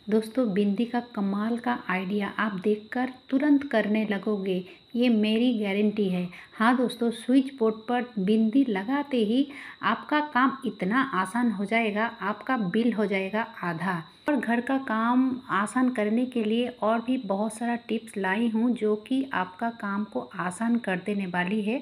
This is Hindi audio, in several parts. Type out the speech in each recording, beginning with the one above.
दोस्तों बिंदी का कमाल का आइडिया आप देखकर तुरंत करने लगोगे, ये मेरी गारंटी है। हाँ दोस्तों, स्विच बोर्ड पर बिंदी लगाते ही आपका काम इतना आसान हो जाएगा, आपका बिल हो जाएगा आधा। और घर का काम आसान करने के लिए और भी बहुत सारा टिप्स लाई हूँ जो कि आपका काम को आसान कर देने वाली है।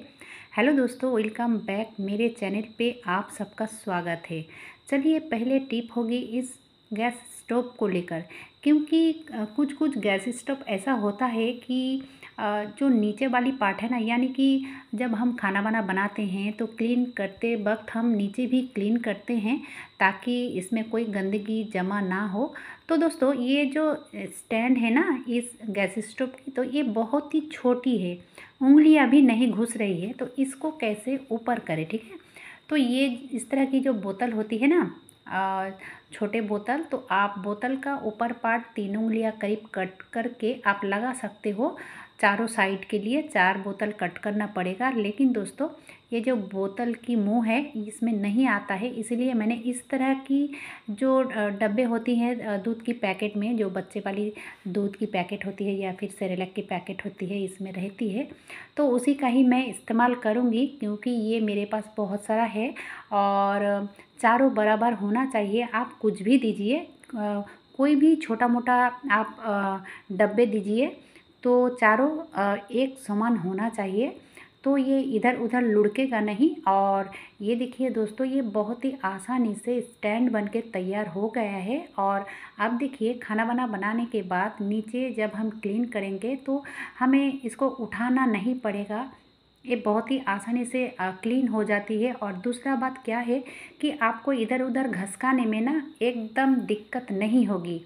हेलो दोस्तों, वेलकम बैक मेरे चैनल पे आप सबका स्वागत है। चलिए, पहले टिप होगी इस गैस स्टोव को लेकर, क्योंकि कुछ कुछ गैस स्टोव ऐसा होता है कि जो नीचे वाली पार्ट है ना, यानी कि जब हम खाना वाना बनाते हैं तो क्लीन करते वक्त हम नीचे भी क्लीन करते हैं ताकि इसमें कोई गंदगी जमा ना हो। तो दोस्तों, ये जो स्टैंड है ना इस गैस स्टोव की, तो ये बहुत ही छोटी है, उंगलियां भी नहीं घुस रही है। तो इसको कैसे ऊपर करें, ठीक है। तो ये इस तरह की जो बोतल होती है ना, छोटे बोतल, तो आप बोतल का ऊपर पार्ट 3 उंगलियां करीब कट करके आप लगा सकते हो। चारों साइड के लिए 4 बोतल कट करना पड़ेगा। लेकिन दोस्तों, ये जो बोतल की मुंह है इसमें नहीं आता है, इसलिए मैंने इस तरह की जो डब्बे होती हैं दूध की पैकेट में, जो बच्चे वाली दूध की पैकेट होती है या फिर सेरेलैक की पैकेट होती है, इसमें रहती है, तो उसी का ही मैं इस्तेमाल करूँगी क्योंकि ये मेरे पास बहुत सारा है और चारों बराबर होना चाहिए। आप कुछ भी दीजिए, कोई भी छोटा मोटा आप डब्बे दीजिए, तो चारों एक समान होना चाहिए, तो ये इधर उधर लुढ़केगा नहीं। और ये देखिए दोस्तों, ये बहुत ही आसानी से स्टैंड बन के तैयार हो गया है। और अब देखिए, खाना वाना बनाने के बाद नीचे जब हम क्लीन करेंगे तो हमें इसको उठाना नहीं पड़ेगा, ये बहुत ही आसानी से क्लीन हो जाती है। और दूसरा बात क्या है कि आपको इधर उधर घसकाने में ना एकदम दिक्कत नहीं होगी।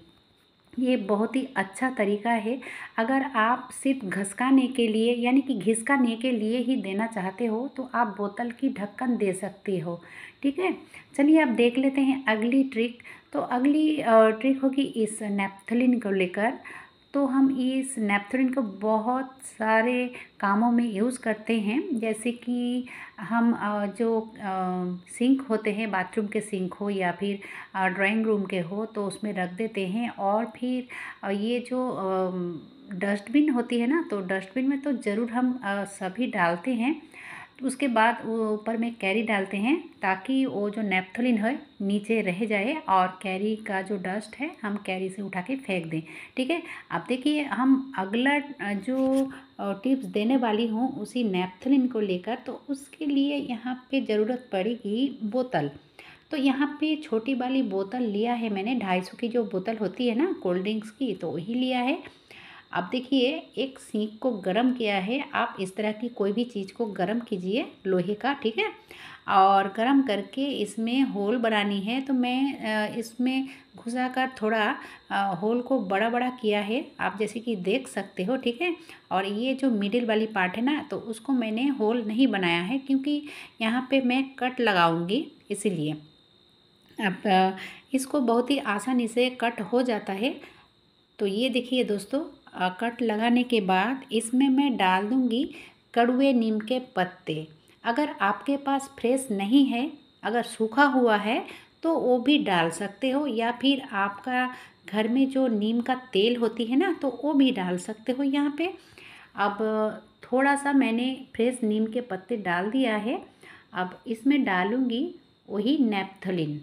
ये बहुत ही अच्छा तरीका है। अगर आप सिर्फ घसकाने के लिए यानी कि घिसकाने के लिए ही देना चाहते हो तो आप बोतल की ढक्कन दे सकते हो, ठीक है। चलिए, अब देख लेते हैं अगली ट्रिक। तो अगली ट्रिक होगी इस नैप्थलीन को लेकर। तो हम इस नैप्थलीन को बहुत सारे कामों में यूज़ करते हैं, जैसे कि हम जो सिंक होते हैं, बाथरूम के सिंक हो या फिर ड्राइंग रूम के हो, तो उसमें रख देते हैं। और फिर ये जो डस्टबिन होती है ना, तो डस्टबिन में तो ज़रूर हम सभी डालते हैं। तो उसके बाद वो ऊपर में कैरी डालते हैं ताकि वो जो नैप्थलीन है नीचे रह जाए और कैरी का जो डस्ट है हम कैरी से उठा के फेंक दें, ठीक है। अब देखिए, हम अगला जो टिप्स देने वाली हूँ उसी नैप्थलीन को लेकर। तो उसके लिए यहाँ पे ज़रूरत पड़ेगी बोतल। तो यहाँ पे छोटी वाली बोतल लिया है मैंने, 250 की जो बोतल होती है ना कोल्ड ड्रिंक्स की, तो वही लिया है। अब देखिए, एक सीख को गरम किया है, आप इस तरह की कोई भी चीज़ को गरम कीजिए लोहे का, ठीक है। और गरम करके इसमें होल बनानी है, तो मैं इसमें घुसाकर थोड़ा होल को बड़ा बड़ा किया है, आप जैसे कि देख सकते हो, ठीक है। और ये जो मिडिल वाली पार्ट है ना, तो उसको मैंने होल नहीं बनाया है क्योंकि यहाँ पे मैं कट लगाऊंगी, इसीलिए। अब इसको बहुत ही आसानी से कट हो जाता है। तो ये देखिए दोस्तों, कट लगाने के बाद इसमें मैं डाल दूँगी कड़वे नीम के पत्ते। अगर आपके पास फ्रेश नहीं है, अगर सूखा हुआ है तो वो भी डाल सकते हो, या फिर आपका घर में जो नीम का तेल होती है ना, तो वो भी डाल सकते हो यहाँ पे। अब थोड़ा सा मैंने फ्रेश नीम के पत्ते डाल दिया है। अब इसमें डालूँगी वही नैप्थलीन।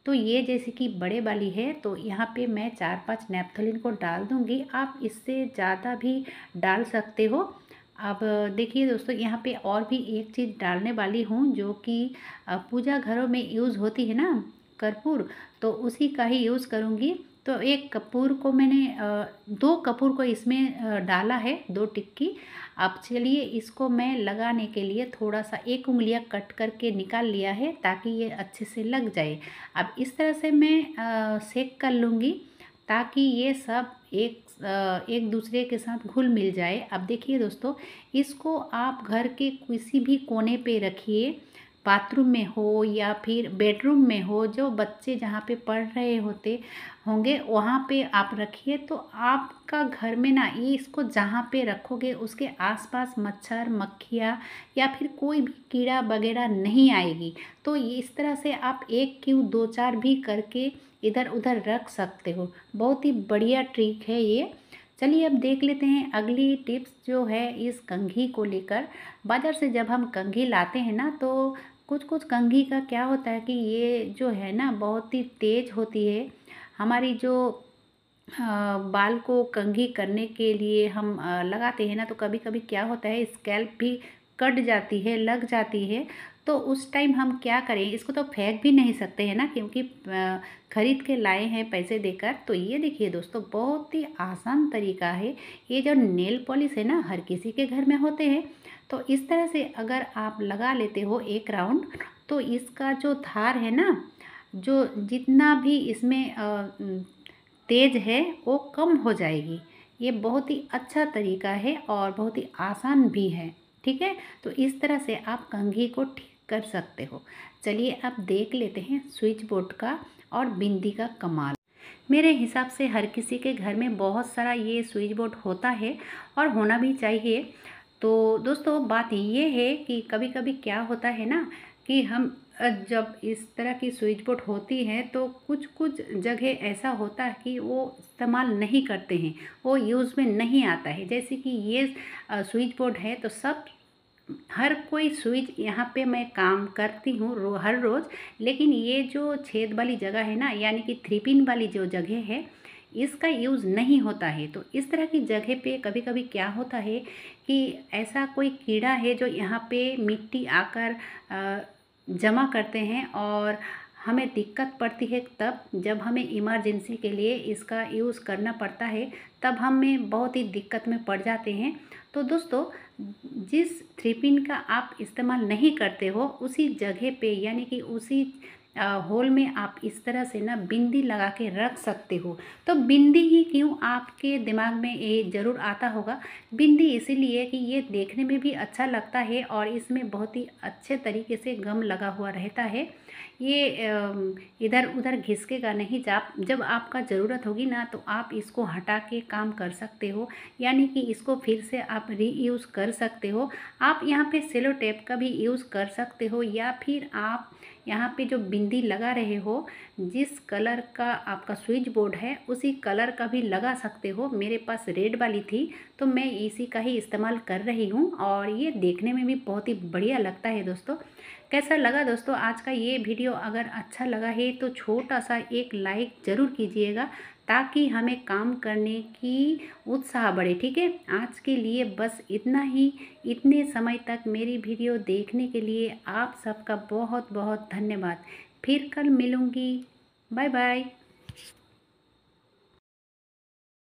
तो ये जैसे कि बड़े वाली है, तो यहाँ पे मैं 4-5 नैप्थलीन को डाल दूँगी, आप इससे ज़्यादा भी डाल सकते हो। अब देखिए दोस्तों, यहाँ पे और भी एक चीज़ डालने वाली हूँ जो कि पूजा घरों में यूज़ होती है ना, कर्पूर, तो उसी का ही यूज़ करूँगी। तो एक कपूर को मैंने 2 कपूर को इसमें डाला है, 2 टिक्की। अब चलिए, इसको मैं लगाने के लिए थोड़ा सा 1 उंगलियाँ कट करके निकाल लिया है ताकि ये अच्छे से लग जाए। अब इस तरह से मैं सेक कर लूँगी ताकि ये सब एक दूसरे के साथ घुल मिल जाए। अब देखिए दोस्तों, इसको आप घर के किसी भी कोने पे रखिए, बाथरूम में हो या फिर बेडरूम में हो, जो बच्चे जहाँ पे पढ़ रहे होते होंगे वहाँ पे आप रखिए। तो आपका घर में ना, ये इसको जहाँ पे रखोगे उसके आसपास मच्छर मक्खियाँ या फिर कोई भी कीड़ा वगैरह नहीं आएगी। तो ये इस तरह से आप 1 क्यों 2-4 भी करके इधर उधर रख सकते हो। बहुत ही बढ़िया ट्रिक है ये। चलिए अब देख लेते हैं अगली टिप्स जो है इस कंघी को लेकर। बाज़ार से जब हम कंघी लाते हैं ना, तो कुछ कुछ कंघी का क्या होता है कि ये जो है ना बहुत ही तेज़ होती है। हमारी जो बाल को कंघी करने के लिए हम लगाते हैं ना, तो कभी कभी क्या होता है स्कैल्प भी कट जाती है, लग जाती है। तो उस टाइम हम क्या करें, इसको तो फेंक भी नहीं सकते हैं ना, क्योंकि खरीद के लाए हैं पैसे देकर। तो ये देखिए दोस्तों, बहुत ही आसान तरीका है। ये जो नेल पॉलिश है ना, हर किसी के घर में होते हैं। तो इस तरह से अगर आप लगा लेते हो एक राउंड, तो इसका जो धार है ना, जो जितना भी इसमें तेज है वो कम हो जाएगी। ये बहुत ही अच्छा तरीका है और बहुत ही आसान भी है। ठीक है, तो इस तरह से आप कंघी को ठीक कर सकते हो। चलिए अब देख लेते हैं स्विच बोर्ड का और बिंदी का कमाल। मेरे हिसाब से हर किसी के घर में बहुत सारा ये स्विच बोर्ड होता है और होना भी चाहिए। तो दोस्तों बात ये है कि कभी कभी क्या होता है ना कि हम जब इस तरह की स्विच बोर्ड होती है तो कुछ कुछ जगह ऐसा होता है कि वो इस्तेमाल नहीं करते हैं, वो यूज़ में नहीं आता है। जैसे कि ये स्विच बोर्ड है तो सब हर कोई स्विच यहाँ पे मैं काम करती हूँ हर रोज़। लेकिन ये जो छेद वाली जगह है ना, यानी कि 3 पिन वाली जो जगह है, इसका यूज़ नहीं होता है। तो इस तरह की जगह पे कभी कभी क्या होता है कि ऐसा कोई कीड़ा है जो यहाँ पे मिट्टी आकर जमा करते हैं और हमें दिक्कत पड़ती है। तब जब हमें इमरजेंसी के लिए इसका यूज़ करना पड़ता है, तब हमें बहुत ही दिक्कत में पड़ जाते हैं। तो दोस्तों, जिस 3 पिन का आप इस्तेमाल नहीं करते हो, उसी जगह पे यानी कि उसी होल में आप इस तरह से ना बिंदी लगा के रख सकते हो। तो बिंदी ही क्यों, आपके दिमाग में ये ज़रूर आता होगा। बिंदी इसीलिए कि ये देखने में भी अच्छा लगता है और इसमें बहुत ही अच्छे तरीके से गम लगा हुआ रहता है। ये इधर उधर घिसकेगा नहीं। जब आपका ज़रूरत होगी ना, तो आप इसको हटा के काम कर सकते हो, यानी कि इसको फिर से आप रीयूज़ कर सकते हो। आप यहाँ पे सेलो टेप का भी यूज़ कर सकते हो, या फिर आप यहाँ पे जो बिंदी लगा रहे हो, जिस कलर का आपका स्विच बोर्ड है उसी कलर का भी लगा सकते हो। मेरे पास रेड वाली थी तो मैं इसी का ही इस्तेमाल कर रही हूँ और ये देखने में भी बहुत ही बढ़िया लगता है। दोस्तों कैसा लगा दोस्तों आज का ये वीडियो? अगर अच्छा लगा है तो छोटा सा एक लाइक ज़रूर कीजिएगा, ताकि हमें काम करने की उत्साह बढ़े। ठीक है, आज के लिए बस इतना ही। इतने समय तक मेरी वीडियो देखने के लिए आप सबका बहुत बहुत धन्यवाद। फिर कल मिलूँगी। Bye bye.